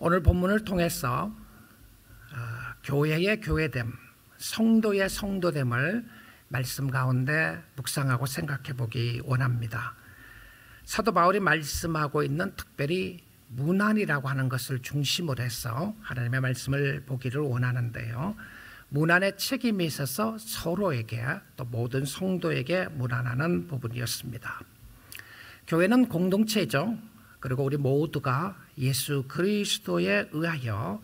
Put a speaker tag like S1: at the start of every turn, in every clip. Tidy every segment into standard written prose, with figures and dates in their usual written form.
S1: 오늘 본문을 통해서 교회의 교회됨, 성도의 성도됨을 말씀 가운데 묵상하고 생각해 보기 원합니다. 사도 바울이 말씀하고 있는 특별히 문안이라고 하는 것을 중심으로 해서 하나님의 말씀을 보기를 원하는데요, 문안의 책임이 있어서 서로에게 또 모든 성도에게 문안하는 부분이었습니다. 교회는 공동체죠. 그리고 우리 모두가 예수 그리스도에 의하여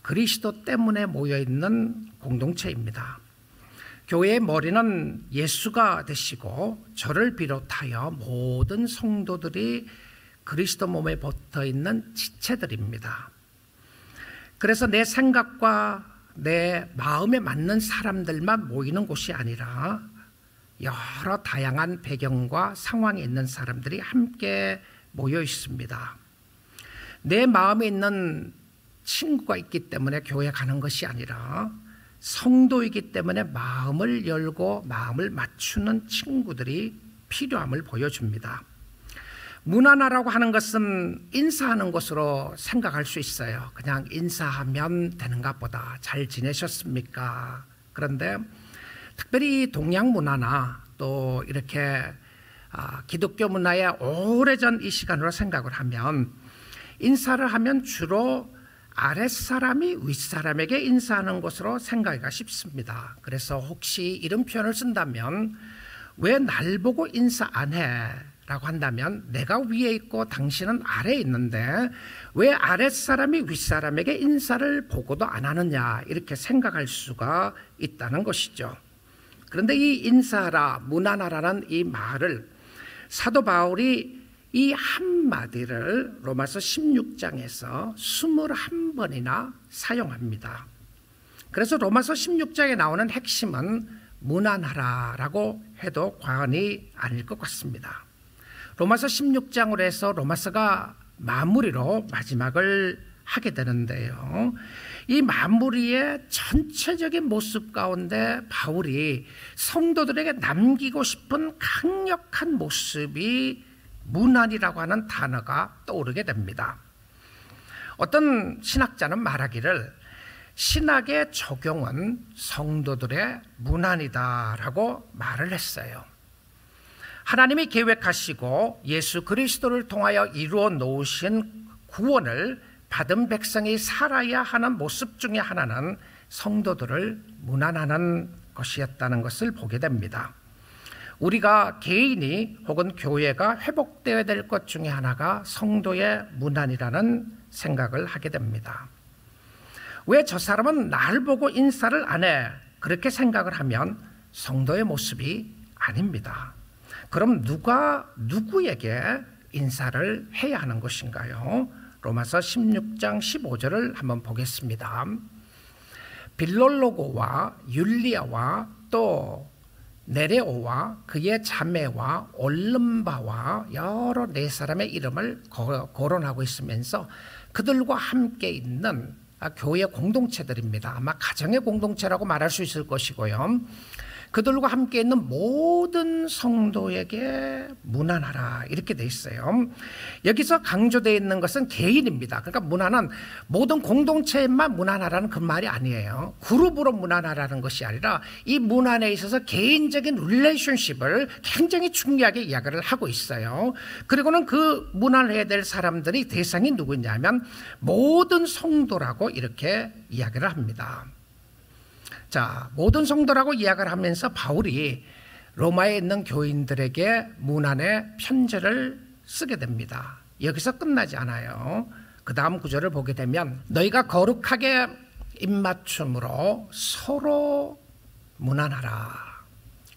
S1: 그리스도 때문에 모여있는 공동체입니다. 교회의 머리는 예수가 되시고 저를 비롯하여 모든 성도들이 그리스도 몸에 붙어있는 지체들입니다. 그래서 내 생각과 내 마음에 맞는 사람들만 모이는 곳이 아니라 여러 다양한 배경과 상황에 있는 사람들이 함께 모여 있습니다. 내 마음에 있는 친구가 있기 때문에 교회 가는 것이 아니라 성도이기 때문에 마음을 열고 마음을 맞추는 친구들이 필요함을 보여줍니다. 문안하라고 하는 것은 인사하는 것으로 생각할 수 있어요. 그냥 인사하면 되는가 보다. 잘 지내셨습니까? 그런데 특별히 동양 문화나 또 이렇게 기독교 문화의 오래전 이 시간으로 생각을 하면 인사를 하면 주로 아랫사람이 윗사람에게 인사하는 것으로 생각하기가 쉽습니다. 그래서 혹시 이런 표현을 쓴다면 왜 날 보고 인사 안 해? 라고 한다면 내가 위에 있고 당신은 아래에 있는데 왜 아랫사람이 윗사람에게 인사를 보고도 안 하느냐, 이렇게 생각할 수가 있다는 것이죠. 그런데 이 인사하라, 문안하라는 이 말을 사도 바울이 이 한마디를 로마서 16장에서 21번이나 사용합니다. 그래서 로마서 16장에 나오는 핵심은 문안하라라고 해도 과언이 아닐 것 같습니다. 로마서 16장으로 해서 로마서가 마무리로 마지막을 하게 되는데요, 이 마무리의 전체적인 모습 가운데 바울이 성도들에게 남기고 싶은 강력한 모습이 문안이라고 하는 단어가 떠오르게 됩니다. 어떤 신학자는 말하기를 신학의 적용은 성도들의 문안이다라고 말을 했어요. 하나님이 계획하시고 예수 그리스도를 통하여 이루어 놓으신 구원을 받은 백성이 살아야 하는 모습 중에 하나는 성도들을 문안하는 것이었다는 것을 보게 됩니다. 우리가 개인이 혹은 교회가 회복되어야 될 것 중에 하나가 성도의 문안이라는 생각을 하게 됩니다. 왜 저 사람은 날 보고 인사를 안 해? 그렇게 생각을 하면 성도의 모습이 아닙니다. 그럼 누가 누구에게 인사를 해야 하는 것인가요? 로마서 16장 15절을 한번 보겠습니다. 빌롤로고와 율리아와 또 네레오와 그의 자매와 올름바와 여러 네 사람의 이름을 거론하고 있으면서 그들과 함께 있는 교회 공동체들입니다. 아마 가정의 공동체라고 말할 수 있을 것이고요. 그들과 함께 있는 모든 성도에게 문안하라, 이렇게 돼 있어요. 여기서 강조되어 있는 것은 개인입니다. 그러니까 문안은 모든 공동체에만 문안하라는 그 말이 아니에요. 그룹으로 문안하라는 것이 아니라 이 문안에 있어서 개인적인 릴레이션십을 굉장히 중요하게 이야기를 하고 있어요. 그리고는 그 문안을 해야 될 사람들이 대상이 누구냐면 모든 성도라고 이렇게 이야기를 합니다. 자, 모든 성도라고 이야기를 하면서 바울이 로마에 있는 교인들에게 문안의 편지를 쓰게 됩니다. 여기서 끝나지 않아요. 그 다음 구절을 보게 되면 너희가 거룩하게 입맞춤으로 서로 문안하라.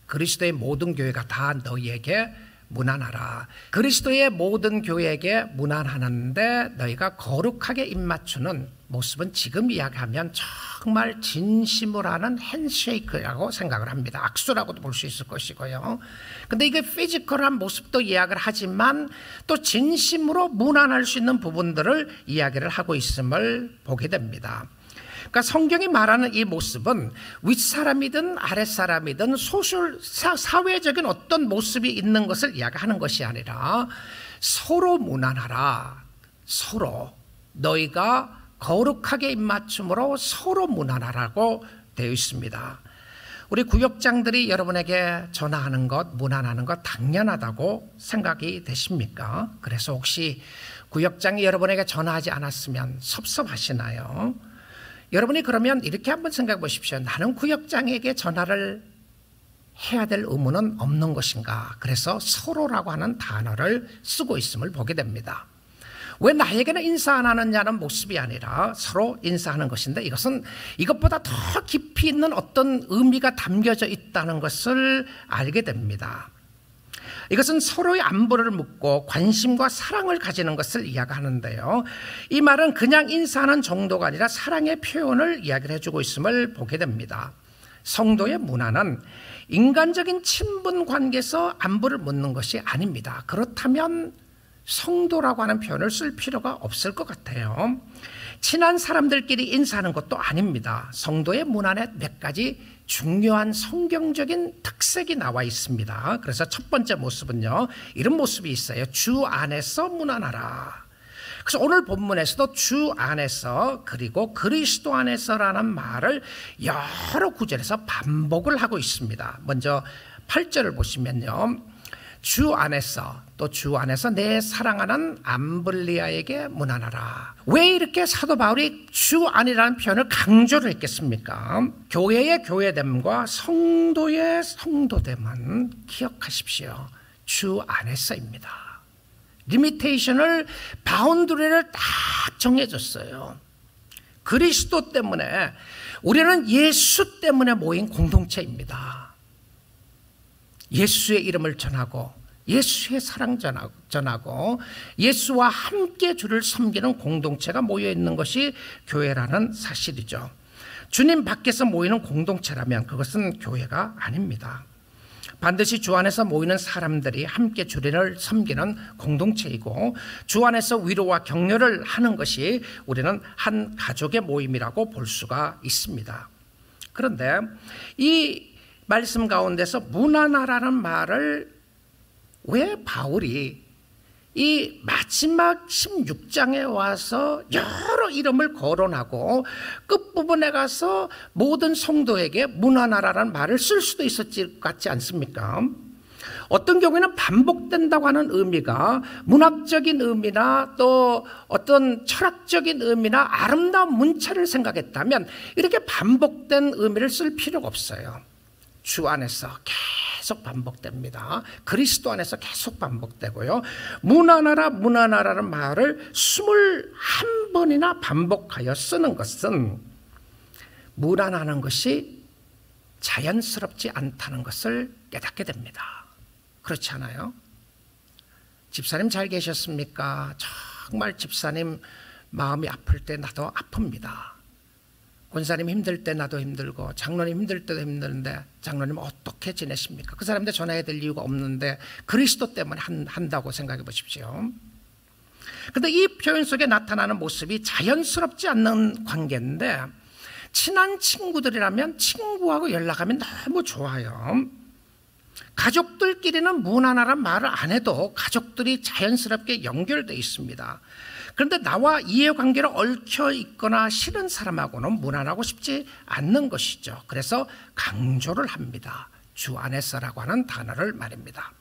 S1: 그리스도의 모든 교회가 다 너희에게 문안하라. 그리스도의 모든 교회에게 문안하는데 너희가 거룩하게 입맞추는 모습은 지금 이야기하면 정말 진심으로 하는 핸쉐이크라고 생각을 합니다. 악수라고도 볼 수 있을 것이고요. 근데 이게 피지컬한 모습도 이야기를 하지만 또 진심으로 문안할 수 있는 부분들을 이야기를 하고 있음을 보게 됩니다. 그러니까 성경이 말하는 이 모습은 윗사람이든 아랫사람이든 사회적인 어떤 모습이 있는 것을 이야기하는 것이 아니라 서로 문안하라. 서로 너희가 거룩하게 입맞춤으로 서로 문안하라고 되어 있습니다. 우리 구역장들이 여러분에게 전화하는 것, 문안하는 것 당연하다고 생각이 되십니까? 그래서 혹시 구역장이 여러분에게 전화하지 않았으면 섭섭하시나요? 여러분이 그러면 이렇게 한번 생각해 보십시오. 나는 구역장에게 전화를 해야 될 의무는 없는 것인가? 그래서 서로라고 하는 단어를 쓰고 있음을 보게 됩니다. 왜 나에게는 인사 안 하느냐는 모습이 아니라 서로 인사하는 것인데, 이것은 이것보다 더 깊이 있는 어떤 의미가 담겨져 있다는 것을 알게 됩니다. 이것은 서로의 안부를 묻고 관심과 사랑을 가지는 것을 이야기하는데요, 이 말은 그냥 인사하는 정도가 아니라 사랑의 표현을 이야기를 해주고 있음을 보게 됩니다. 성도의 문화는 인간적인 친분 관계에서 안부를 묻는 것이 아닙니다. 그렇다면 성도라고 하는 표현을 쓸 필요가 없을 것 같아요. 친한 사람들끼리 인사하는 것도 아닙니다. 성도의 문안에 몇 가지 중요한 성경적인 특색이 나와 있습니다. 그래서 첫 번째 모습은요, 이런 모습이 있어요. 주 안에서 문안하라. 그래서 오늘 본문에서도 주 안에서 그리고 그리스도 안에서라는 말을 여러 구절에서 반복을 하고 있습니다. 먼저 8절을 보시면요, 주 안에서, 또 주 안에서 내 사랑하는 암블리아에게 문안하라. 왜 이렇게 사도 바울이 주 안이라는 표현을 강조를 했겠습니까? 교회의 교회됨과 성도의 성도됨은 기억하십시오. 주 안에서입니다. 리미테이션을, 바운드리를 딱 정해줬어요. 그리스도 때문에, 우리는 예수 때문에 모인 공동체입니다. 예수의 이름을 전하고 예수의 사랑 전하고 예수와 함께 주를 섬기는 공동체가 모여있는 것이 교회라는 사실이죠. 주님 밖에서 모이는 공동체라면 그것은 교회가 아닙니다. 반드시 주 안에서 모이는 사람들이 함께 주를 섬기는 공동체이고, 주 안에서 위로와 격려를 하는 것이 우리는 한 가족의 모임이라고 볼 수가 있습니다. 그런데 이 말씀 가운데서 문안하라는 말을 왜 바울이 이 마지막 16장에 와서 여러 이름을 거론하고 끝부분에 가서 모든 성도에게 문안하라는 말을 쓸 수도 있었을 것 같지 않습니까? 어떤 경우에는 반복된다고 하는 의미가 문학적인 의미나 또 어떤 철학적인 의미나 아름다운 문체를 생각했다면 이렇게 반복된 의미를 쓸 필요가 없어요. 주 안에서 계속 반복됩니다. 그리스도 안에서 계속 반복되고요. 문안하라, 문안하라는 말을 21번이나 반복하여 쓰는 것은 문안하는 것이 자연스럽지 않다는 것을 깨닫게 됩니다. 그렇지 않아요? 집사님 잘 계셨습니까? 정말 집사님 마음이 아플 때 나도 아픕니다. 권사님 힘들 때 나도 힘들고, 장로님 힘들 때도 힘드는데 장로님 어떻게 지내십니까? 그 사람한테 전화해야 될 이유가 없는데 그리스도 때문에 한다고 생각해 보십시오. 그런데 이 표현 속에 나타나는 모습이 자연스럽지 않는 관계인데, 친한 친구들이라면 친구하고 연락하면 너무 좋아요. 가족들끼리는 문안하란 말을 안 해도 가족들이 자연스럽게 연결되어 있습니다. 그런데 나와 이해관계를 얽혀 있거나 싫은 사람하고는 문안하고 싶지 않는 것이죠. 그래서 강조를 합니다. 주 안에서라고 하는 단어를 말입니다.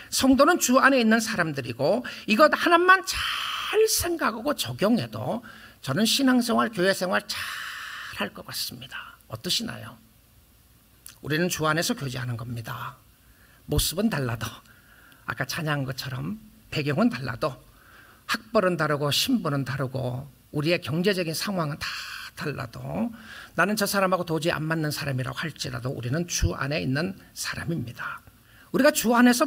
S1: 성도는 주 안에 있는 사람들이고, 이것 하나만 잘 생각하고 적용해도 저는 신앙생활, 교회생활 잘 할 것 같습니다. 어떠시나요? 우리는 주 안에서 교제하는 겁니다. 모습은 달라도, 아까 찬양한 것처럼 배경은 달라도, 학벌은 다르고 신분은 다르고 우리의 경제적인 상황은 다 달라도, 나는 저 사람하고 도저히 안 맞는 사람이라고 할지라도 우리는 주 안에 있는 사람입니다. 우리가 주 안에서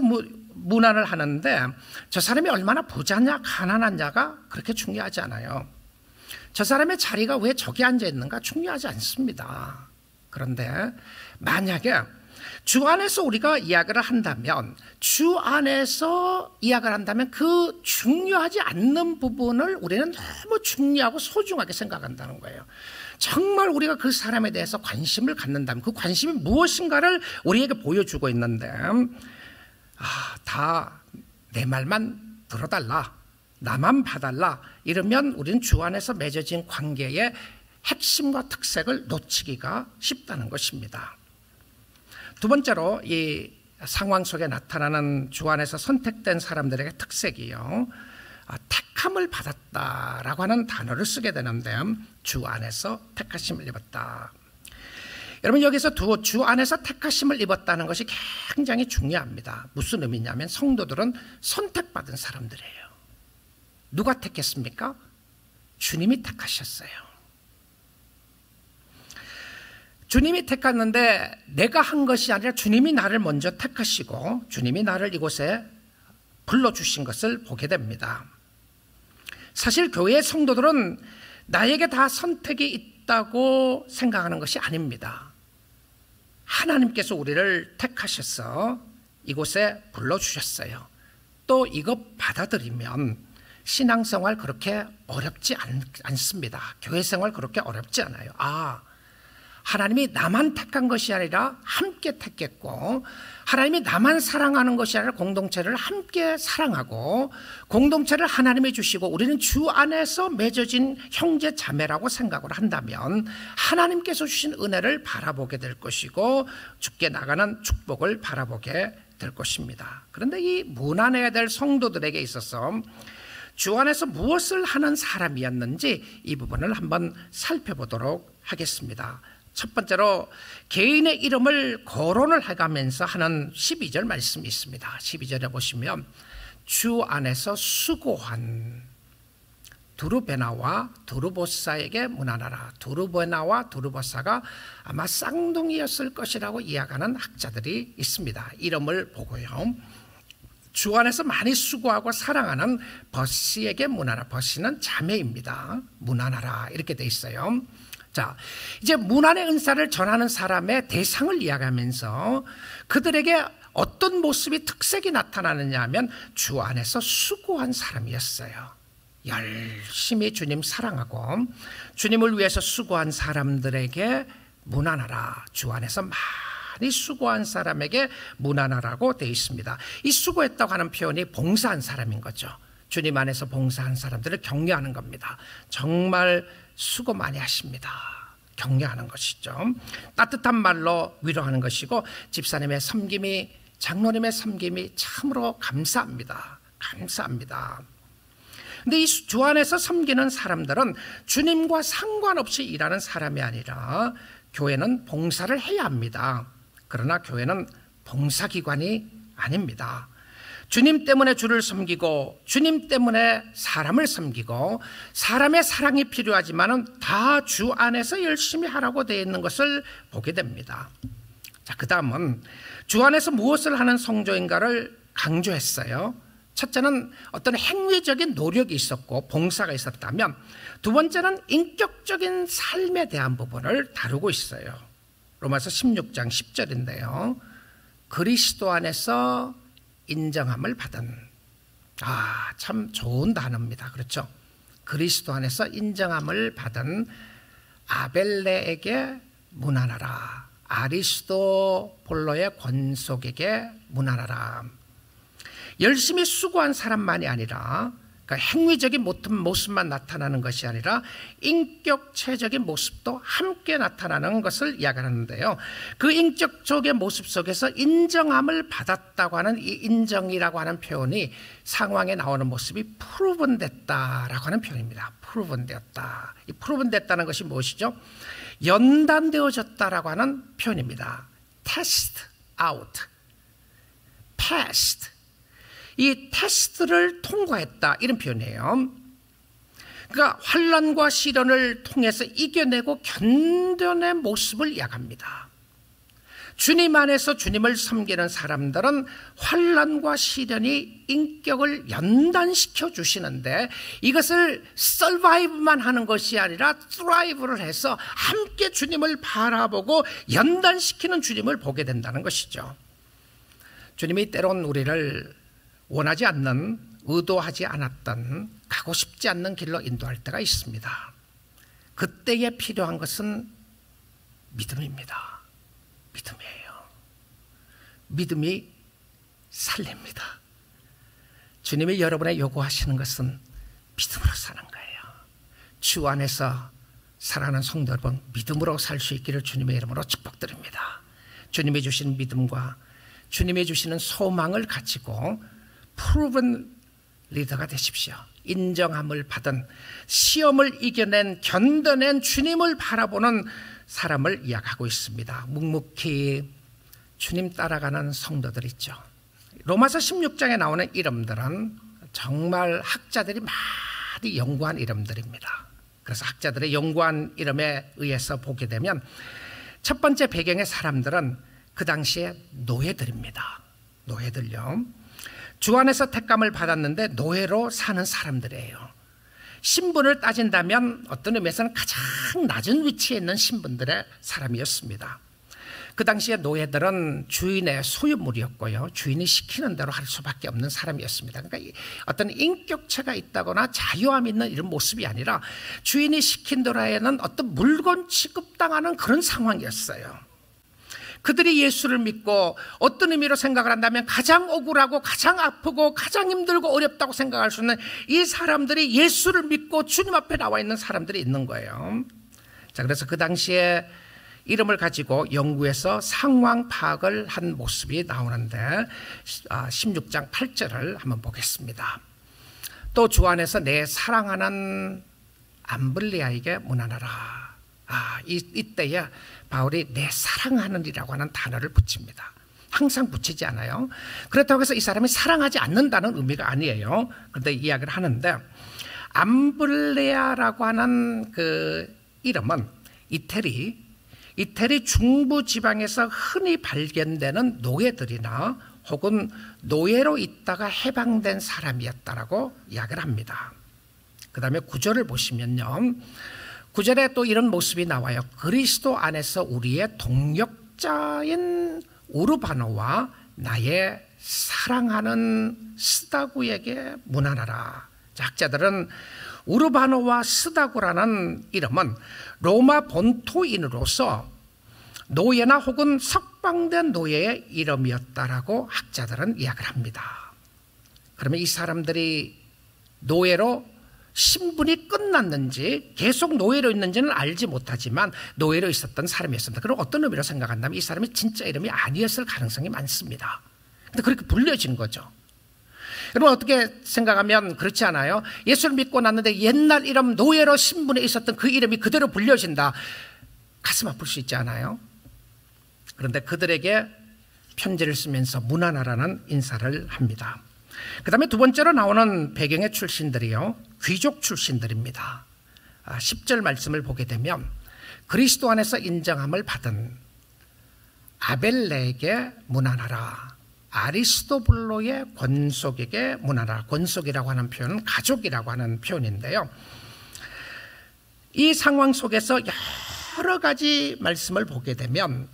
S1: 문안을 하는데 저 사람이 얼마나 부자냐 가난하냐가 그렇게 중요하지 않아요. 저 사람의 자리가 왜 저기 앉아 있는가 중요하지 않습니다. 그런데 만약에 주 안에서 우리가 이야기를 한다면, 주 안에서 이야기를 한다면 그 중요하지 않는 부분을 우리는 너무 중요하고 소중하게 생각한다는 거예요. 정말 우리가 그 사람에 대해서 관심을 갖는다면 그 관심이 무엇인가를 우리에게 보여주고 있는데, 다 내 말만 들어달라, 나만 봐달라 이러면 우리는 주 안에서 맺어진 관계의 핵심과 특색을 놓치기가 쉽다는 것입니다. 두 번째로 이 상황 속에 나타나는 주 안에서 선택된 사람들에게 특색이요, 택함을 받았다라고 하는 단어를 쓰게 되는데, 주 안에서 택하심을 입었다. 여러분, 여기서 주 안에서 택하심을 입었다는 것이 굉장히 중요합니다. 무슨 의미냐면 성도들은 선택받은 사람들이에요. 누가 택했습니까? 주님이 택하셨어요. 주님이 택했는데 내가 한 것이 아니라 주님이 나를 먼저 택하시고 주님이 나를 이곳에 불러주신 것을 보게 됩니다. 사실 교회의 성도들은 나에게 다 선택이 있다고 생각하는 것이 아닙니다. 하나님께서 우리를 택하셔서 이곳에 불러주셨어요. 또 이거 받아들이면 신앙생활 그렇게 어렵지 않습니다. 교회생활 그렇게 어렵지 않아요. 하나님이 나만 택한 것이 아니라 함께 택했고, 하나님이 나만 사랑하는 것이 아니라 공동체를 함께 사랑하고, 공동체를 하나님이 주시고 우리는 주 안에서 맺어진 형제 자매라고 생각을 한다면 하나님께서 주신 은혜를 바라보게 될 것이고 주께 나가는 축복을 바라보게 될 것입니다. 그런데 이 무난해야 될 성도들에게 있어서 주 안에서 무엇을 하는 사람이었는지 이 부분을 한번 살펴보도록 하겠습니다. 첫 번째로 개인의 이름을 거론을 해가면서 하는 12절 말씀이 있습니다. 12절에 보시면 주 안에서 수고한 두루베나와 두루보사에게 문안하라. 두루베나와 두루보사가 아마 쌍둥이였을 것이라고 이야기하는 학자들이 있습니다. 이름을 보고요, 주 안에서 많이 수고하고 사랑하는 버시에게 문안하라. 버시는 자매입니다. 문안하라 이렇게 돼 있어요. 자, 이제 문안의 은사를 전하는 사람의 대상을 이야기하면서 그들에게 어떤 모습이 특색이 나타나느냐 하면 주 안에서 수고한 사람이었어요. 열심히 주님 사랑하고 주님을 위해서 수고한 사람들에게 문안하라. 주 안에서 많이 수고한 사람에게 문안하라고 되어 있습니다. 이 수고했다고 하는 표현이 봉사한 사람인 거죠. 주님 안에서 봉사한 사람들을 격려하는 겁니다. 정말 수고 많이 하십니다. 격려하는 것이죠. 따뜻한 말로 위로하는 것이고, 집사님의 섬김이, 장로님의 섬김이 참으로 감사합니다. 감사합니다. 근데 이 주 안에서 섬기는 사람들은 주님과 상관없이 일하는 사람이 아니라 교회는 봉사를 해야 합니다. 그러나 교회는 봉사기관이 아닙니다. 주님 때문에 주를 섬기고 주님 때문에 사람을 섬기고, 사람의 사랑이 필요하지만은 다 주 안에서 열심히 하라고 되어 있는 것을 보게 됩니다. 자, 그 다음은 주 안에서 무엇을 하는 성도인가를 강조했어요. 첫째는 어떤 행위적인 노력이 있었고 봉사가 있었다면, 두 번째는 인격적인 삶에 대한 부분을 다루고 있어요. 로마서 16장 10절인데요. 그리스도 안에서 인정함을 받은, 참 좋은 단어입니다. 그렇죠? 그리스도 안에서 인정함을 받은 아벨레에게 문안하라. 아리스도볼로의 권속에게 문안하라. 열심히 수고한 사람만이 아니라, 그러니까 행위적인 모습만 나타나는 것이 아니라 인격체적인 모습도 함께 나타나는 것을 이야기하는데요. 그 인격적인 모습 속에서 인정함을 받았다고 하는 이 인정이라고 하는 표현이 상황에 나오는 모습이 프루븐됐다라고 하는 표현입니다. 프루븐되었다. 이 프루븐됐다는 것이 무엇이죠? 연단되어졌다라고 하는 표현입니다. test out, passed. 이 테스트를 통과했다, 이런 표현이에요. 그러니까 환난과 시련을 통해서 이겨내고 견뎌낸 모습을 이야기합니다. 주님 안에서 주님을 섬기는 사람들은 환난과 시련이 인격을 연단시켜 주시는데, 이것을 서바이브만 하는 것이 아니라 트라이브를 해서 함께 주님을 바라보고 연단시키는 주님을 보게 된다는 것이죠. 주님이 때론 우리를 원하지 않는, 의도하지 않았던, 가고 싶지 않는 길로 인도할 때가 있습니다. 그때에 필요한 것은 믿음입니다. 믿음이에요. 믿음이 살립니다. 주님이 여러분의 요구하시는 것은 믿음으로 사는 거예요. 주 안에서 사랑하는 성도 여러분, 믿음으로 살 수 있기를 주님의 이름으로 축복드립니다. 주님이 주시는 믿음과 주님이 주시는 소망을 가지고 proven 리더가 되십시오. 인정함을 받은, 시험을 이겨낸, 견뎌낸 주님을 바라보는 사람을 이야기하고 있습니다. 묵묵히 주님 따라가는 성도들 있죠. 로마서 16장에 나오는 이름들은 정말 학자들이 많이 연구한 이름들입니다. 그래서 학자들의 연구한 이름에 의해서 보게 되면 첫 번째 배경의 사람들은 그 당시에 노예들입니다. 노예들요. 주 안에서 택감을 받았는데 노예로 사는 사람들이에요. 신분을 따진다면 어떤 의미에서는 가장 낮은 위치에 있는 신분들의 사람이었습니다. 그 당시에 노예들은 주인의 소유물이었고요. 주인이 시키는 대로 할 수밖에 없는 사람이었습니다. 그러니까 어떤 인격체가 있다거나 자유함 있는 이런 모습이 아니라 주인이 시킨 대로 하는 어떤 물건 취급당하는 그런 상황이었어요. 그들이 예수를 믿고 어떤 의미로 생각을 한다면 가장 억울하고 가장 아프고 가장 힘들고 어렵다고 생각할 수 있는 이 사람들이 예수를 믿고 주님 앞에 나와 있는 사람들이 있는 거예요. 자, 그래서 그 당시에 이름을 가지고 연구해서 상황 파악을 한 모습이 나오는데 16장 8절을 한번 보겠습니다. 또 주 안에서 내 사랑하는 암블리아에게 문안하라. 이때에 바울이 내 사랑하는이라고 하는 단어를 붙입니다. 항상 붙이지 않아요. 그렇다고 해서 이 사람이 사랑하지 않는다는 의미가 아니에요. 그런데 이야기를 하는데 암블레아라고 하는 그 이름은 이태리 중부 지방에서 흔히 발견되는 노예들이나 혹은 노예로 있다가 해방된 사람이었다라고 이야기를 합니다. 그 다음에 9절을 보시면요. 9절에 또 이런 모습이 나와요. 그리스도 안에서 우리의 동역자인 우르바노와 나의 사랑하는 스다구에게 문안하라. 학자들은 우르바노와 스다구라는 이름은 로마 본토인으로서 노예나 혹은 석방된 노예의 이름이었다라고 학자들은 이야기를 합니다. 그러면 이 사람들이 노예로 신분이 끝났는지 계속 노예로 있는지는 알지 못하지만 노예로 있었던 사람이었습니다. 그럼 어떤 의미로 생각한다면 이 사람이 진짜 이름이 아니었을 가능성이 많습니다. 근데 그렇게 불려진 거죠. 여러분 어떻게 생각하면 그렇지 않아요? 예수를 믿고 났는데 옛날 이름 노예로 신분에 있었던 그 이름이 그대로 불려진다. 가슴 아플 수 있지 않아요? 그런데 그들에게 편지를 쓰면서 문안하라는 인사를 합니다. 그 다음에 두 번째로 나오는 배경의 출신들이요, 귀족 출신들입니다. 10절 말씀을 보게 되면 그리스도 안에서 인정함을 받은 아벨레에게 문안하라. 아리스토블로의 권속에게 문안하라. 권속이라고 하는 표현은 가족이라고 하는 표현인데요. 이 상황 속에서 여러 가지 말씀을 보게 되면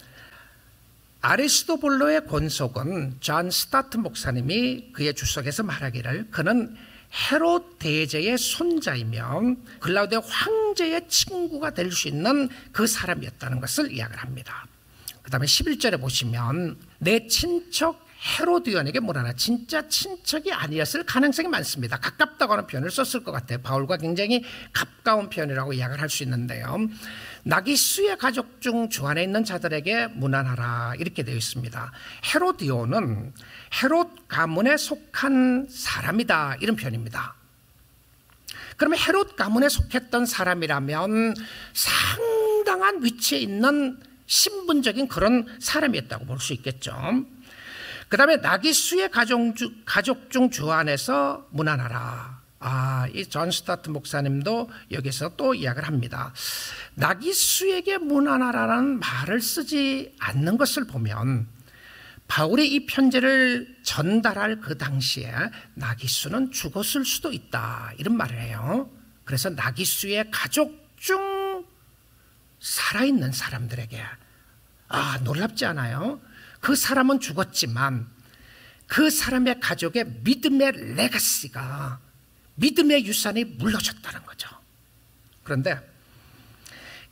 S1: 아리스토블로의 권속은 존 스타트 목사님이 그의 주석에서 말하기를 그는 헤롯 대제의 손자이며 글라우디오 황제의 친구가 될 수 있는 그 사람이었다는 것을 이야기를 합니다. 그 다음에 11절에 보시면 내 친척 헤로디온에게 문안하라. 진짜 친척이 아니었을 가능성이 많습니다. 가깝다고 하는 표현을 썼을 것 같아요. 바울과 굉장히 가까운 표현이라고 이야기를 할 수 있는데요. 나기수의 가족 중 주 안에 있는 자들에게 문안하라 이렇게 되어 있습니다. 헤로디온은 헤롯 가문에 속한 사람이다 이런 표현입니다. 그러면 헤롯 가문에 속했던 사람이라면 상당한 위치에 있는 신분적인 그런 사람이었다고 볼 수 있겠죠. 그 다음에 나기수의 가족 중 주 안에서 문안하라. 이 존 스타트 목사님도 여기서 또 이야기를 합니다. 나기수에게 문안하라는 말을 쓰지 않는 것을 보면 바울이 이 편지를 전달할 그 당시에 나기수는 죽었을 수도 있다 이런 말을 해요. 그래서 나기수의 가족 중 살아있는 사람들에게 놀랍지 않아요? 그 사람은 죽었지만 그 사람의 가족의 믿음의 레가시가 믿음의 유산이 물러졌다는 거죠. 그런데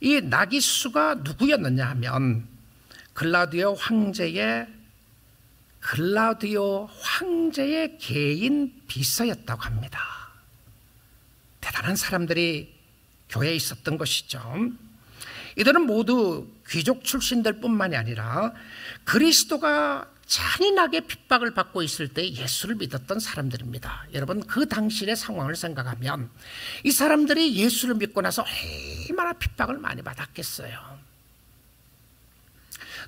S1: 이 나기수가 누구였느냐 하면 글라우디오 황제의 개인 비서였다고 합니다. 대단한 사람들이 교회에 있었던 것이죠. 이들은 모두 귀족 출신들 뿐만이 아니라 그리스도가 잔인하게 핍박을 받고 있을 때 예수를 믿었던 사람들입니다. 여러분, 그 당시의 상황을 생각하면 이 사람들이 예수를 믿고 나서 얼마나 핍박을 많이 받았겠어요.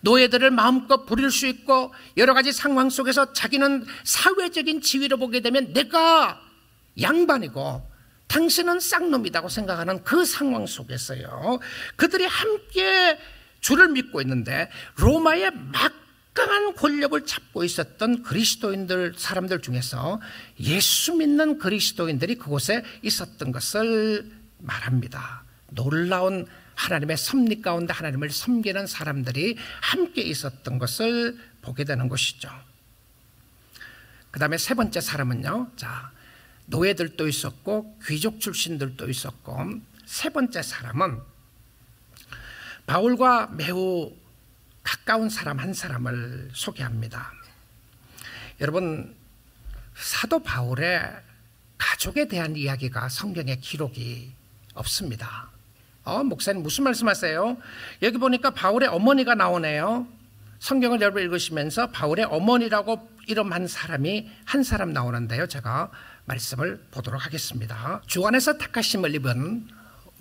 S1: 노예들을 마음껏 부릴 수 있고 여러 가지 상황 속에서 자기는 사회적인 지위를 보게 되면 내가 양반이고 당신은 쌍놈이라고 생각하는 그 상황 속에서요, 그들이 함께 주를 믿고 있는데 로마의 막강한 권력을 잡고 있었던 그리스도인들, 사람들 중에서 예수 믿는 그리스도인들이 그곳에 있었던 것을 말합니다. 놀라운 하나님의 섭리 가운데 하나님을 섬기는 사람들이 함께 있었던 것을 보게 되는 것이죠. 그 다음에 세 번째 사람은요, 자, 노예들도 있었고 귀족 출신들도 있었고, 세 번째 사람은 바울과 매우 가까운 사람 한 사람을 소개합니다. 여러분, 사도 바울의 가족에 대한 이야기가 성경에 기록이 없습니다. 목사님 무슨 말씀하세요? 여기 보니까 바울의 어머니가 나오네요. 성경을 여러분 읽으시면서 바울의 어머니라고 이름한 사람이 한 사람 나오는데요, 제가 말씀을 보도록 하겠습니다. 주 안에서 택하심을 입은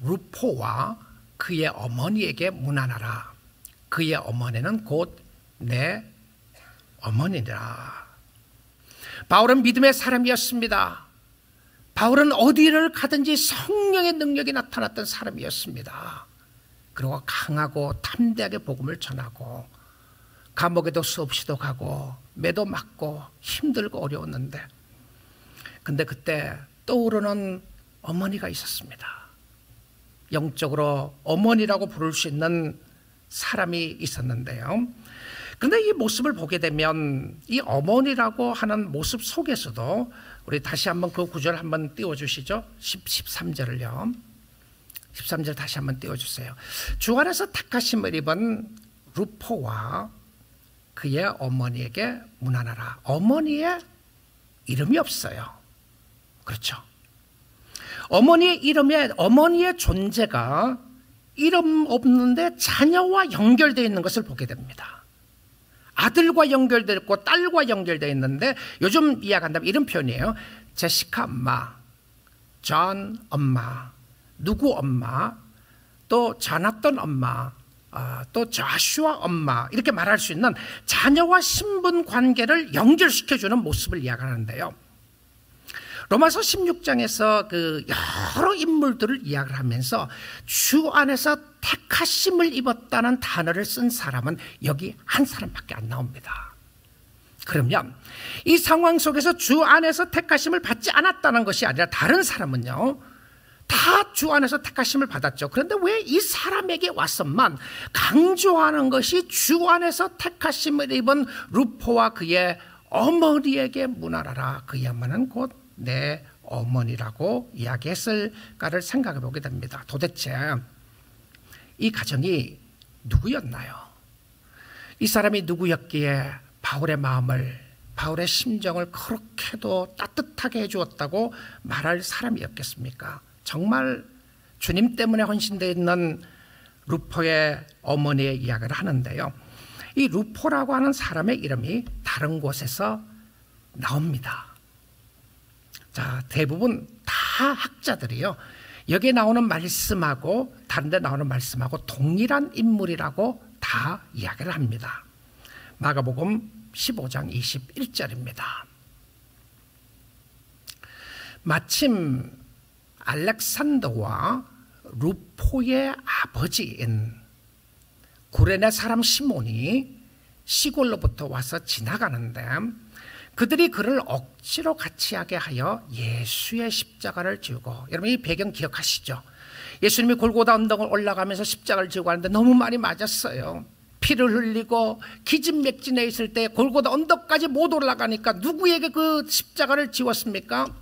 S1: 루포와 그의 어머니에게 문안하라. 그의 어머니는 곧 내 어머니라. 바울은 믿음의 사람이었습니다. 바울은 어디를 가든지 성령의 능력이 나타났던 사람이었습니다. 그리고 강하고 담대하게 복음을 전하고 감옥에도 수없이도 가고 매도 맞고 힘들고 어려웠는데, 근데 그때 떠오르는 어머니가 있었습니다. 영적으로 어머니라고 부를 수 있는 사람이 있었는데요. 근데 이 모습을 보게 되면 이 어머니라고 하는 모습 속에서도 우리 다시 한번 그 구절 한번 띄워주시죠. 13절을요. 13절 다시 한번 띄워주세요. 주 안에서 택하심을 입은 루포와 그의 어머니에게 문안하라. 어머니의 이름이 없어요. 그렇죠. 어머니의 이름에, 어머니의 존재가 이름 없는데 자녀와 연결되어 있는 것을 보게 됩니다. 아들과 연결되어 있고 딸과 연결되어 있는데, 요즘 이야기한다면 이런 표현이에요. 제시카 엄마, 존 엄마, 누구 엄마, 또 자나떤 엄마, 또 자슈아 엄마, 이렇게 말할 수 있는 자녀와 신분 관계를 연결시켜주는 모습을 이야기하는데요. 로마서 16장에서 그 여러 인물들을 이야기를 하면서 주 안에서 택하심을 입었다는 단어를 쓴 사람은 여기 한 사람밖에 안 나옵니다. 그러면 이 상황 속에서 주 안에서 택하심을 받지 않았다는 것이 아니라 다른 사람은요, 다 주 안에서 택하심을 받았죠. 그런데 왜 이 사람에게 와서만 강조하는 것이 주 안에서 택하심을 입은 루포와 그의 어머니에게 문안하라. 그의 어머니는 곧 내 어머니라고 이야기했을까를 생각해 보게 됩니다. 도대체 이 가정이 누구였나요? 이 사람이 누구였기에 바울의 마음을, 바울의 심정을 그렇게도 따뜻하게 해주었다고 말할 사람이었겠습니까? 정말 주님 때문에 헌신되어 있는 루포의 어머니의 이야기를 하는데요, 이 루포라고 하는 사람의 이름이 다른 곳에서 나옵니다. 자, 대부분 다 학자들이요, 여기에 나오는 말씀하고 다른 데 나오는 말씀하고 동일한 인물이라고 다 이야기를 합니다. 마가복음 15장 21절입니다. 마침 알렉산더와 루포의 아버지인 구레네 사람 시몬이 시골로부터 와서 지나가는데, 그들이 그를 억지로 같이 하게 하여 예수의 십자가를 지고, 여러분 이 배경 기억하시죠? 예수님이 골고다 언덕을 올라가면서 십자가를 지고 가는데 너무 많이 맞았어요. 피를 흘리고 기진맥진해 있을 때 골고다 언덕까지 못 올라가니까 누구에게 그 십자가를 지웠습니까?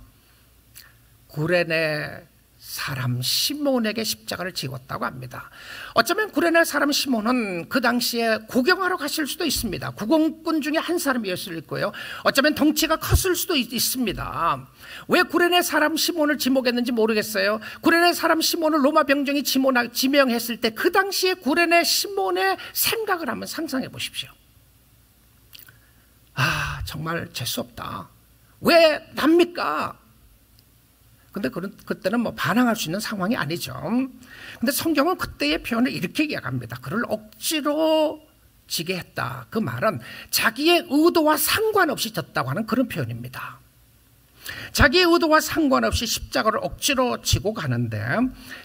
S1: 구레네 사람 시몬에게 십자가를 지었다고 합니다. 어쩌면 구레네 사람 시몬은 그 당시에 구경하러 가실 수도 있습니다. 구경꾼 중에 한 사람이었을 거예요. 어쩌면 덩치가 컸을 수도 있습니다. 왜 구레네 사람 시몬을 지목했는지 모르겠어요. 구레네 사람 시몬을 로마 병정이 지명했을 때 그 당시에 구레네 시몬의 생각을 한번 상상해 보십시오. 아, 정말 재수없다. 왜 납니까? 근데 그때는 뭐 반항할 수 있는 상황이 아니죠. 근데 성경은 그때의 표현을 이렇게 이야기합니다. 그를 억지로 지게 했다. 그 말은 자기의 의도와 상관없이 졌다고 하는 그런 표현입니다. 자기의 의도와 상관없이 십자가를 억지로 지고 가는데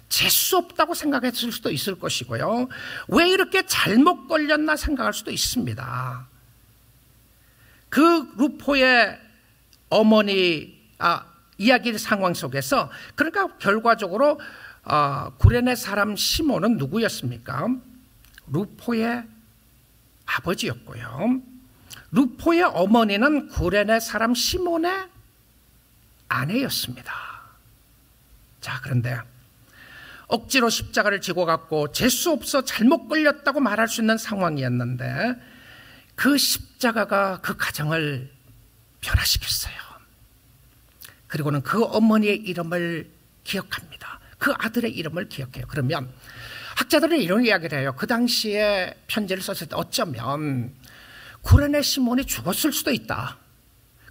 S1: 재수 없다고 생각했을 수도 있을 것이고요. 왜 이렇게 잘못 걸렸나 생각할 수도 있습니다. 그 루포의 어머니 이야기 상황 속에서 그러니까 결과적으로 구레네 사람 시몬은 누구였습니까? 루포의 아버지였고요. 루포의 어머니는 구레네 사람 시몬의 아내였습니다. 자, 그런데 억지로 십자가를 지고 갔고 재수 없어 잘못 걸렸다고 말할 수 있는 상황이었는데 그 십자가가 그 가정을 변화시켰어요. 그리고는 그 어머니의 이름을 기억합니다. 그 아들의 이름을 기억해요. 그러면 학자들은 이런 이야기를 해요. 그 당시에 편지를 썼을 때 어쩌면 구레네 시몬이 죽었을 수도 있다.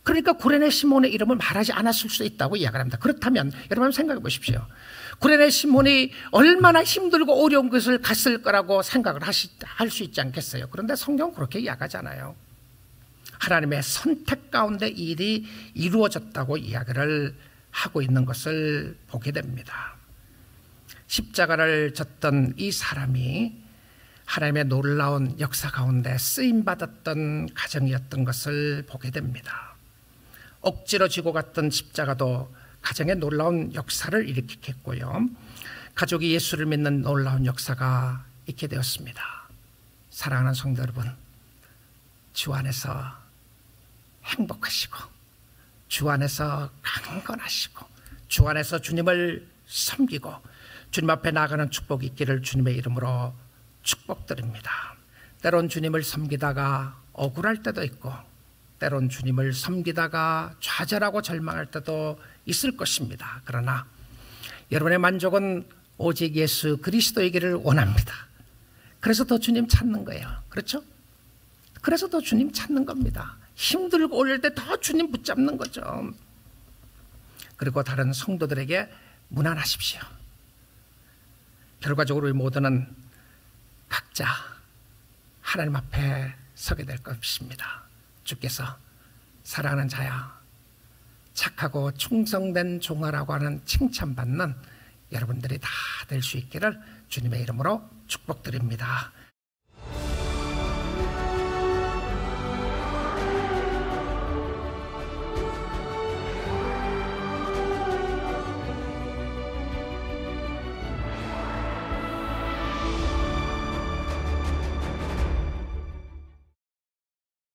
S1: 그러니까 구레네 시몬의 이름을 말하지 않았을 수도 있다고 이야기를 합니다. 그렇다면 여러분 한번 생각해 보십시오. 구레네 시몬이 얼마나 힘들고 어려운 것을 갔을 거라고 생각을 할 수 있지 않겠어요? 그런데 성경은 그렇게 이야기하잖아요. 하나님의 선택 가운데 일이 이루어졌다고 이야기를 하고 있는 것을 보게 됩니다. 십자가를 졌던 이 사람이 하나님의 놀라운 역사 가운데 쓰임받았던 가정이었던 것을 보게 됩니다. 억지로 지고 갔던 십자가도 가정의 놀라운 역사를 일으켰고요. 가족이 예수를 믿는 놀라운 역사가 있게 되었습니다. 사랑하는 성도 여러분, 주 안에서 행복하시고 주 안에서 강건하시고 주 안에서 주님을 섬기고 주님 앞에 나아가는 축복이 있기를 주님의 이름으로 축복드립니다. 때론 주님을 섬기다가 억울할 때도 있고 때론 주님을 섬기다가 좌절하고 절망할 때도 있을 것입니다. 그러나 여러분의 만족은 오직 예수 그리스도이기를 원합니다. 그래서 더 주님 찾는 거예요. 그렇죠? 그래서 더 주님 찾는 겁니다. 힘들고 어려울 때 더 주님 붙잡는 거죠. 그리고 다른 성도들에게 무난하십시오. 결과적으로 우리 모두는 각자 하나님 앞에 서게 될 것입니다. 주께서 사랑하는 자야, 착하고 충성된 종아라고 하는 칭찬받는 여러분들이 다 될 수 있기를 주님의 이름으로 축복드립니다.